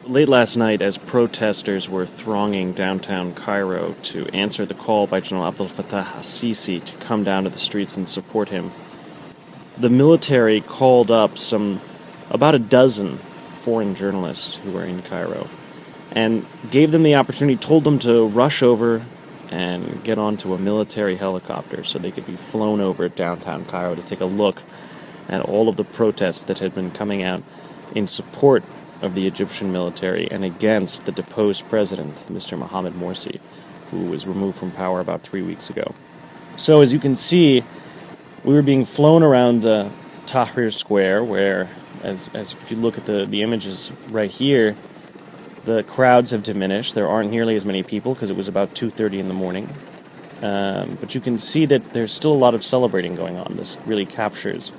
Late last night, as protesters were thronging downtown Cairo to answer the call by General Abdel Fattah al-Sisi to come down to the streets and support him, the military called up about a dozen foreign journalists who were in Cairo and gave them the opportunity, told them to rush over and get onto a military helicopter so they could be flown over downtown Cairo to take a look at all of the protests that had been coming out in support of the Egyptian military and against the deposed president, Mr. Mohamed Morsi, who was removed from power about 3 weeks ago. So as you can see, we were being flown around Tahrir Square, where, as if you look at the images right here, the crowds have diminished. There aren't nearly as many people because it was about 2:30 in the morning. But you can see that there's still a lot of celebrating going on. This really captures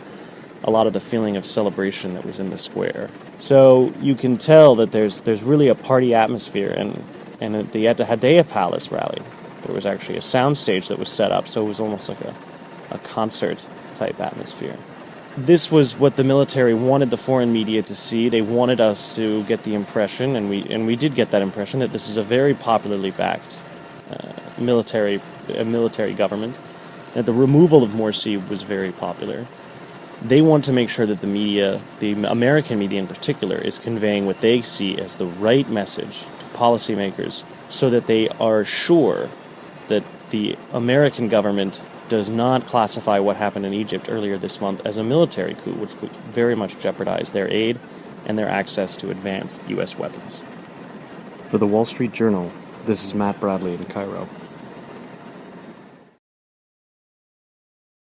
a lot of the feeling of celebration that was in the square. So you can tell that there's really a party atmosphere, and at the Hadea Palace rally, there was actually a soundstage that was set up, so it was almost like a concert-type atmosphere. This was what the military wanted the foreign media to see. They wanted us to get the impression, and we did get that impression, that this is a very popularly backed military government, that the removal of Morsi was very popular. They want to make sure that the media, the American media in particular, is conveying what they see as the right message to policymakers so that they are sure that the American government does not classify what happened in Egypt earlier this month as a military coup, which would very much jeopardize their aid and their access to advanced U.S. weapons. For the Wall Street Journal, this is Matt Bradley in Cairo.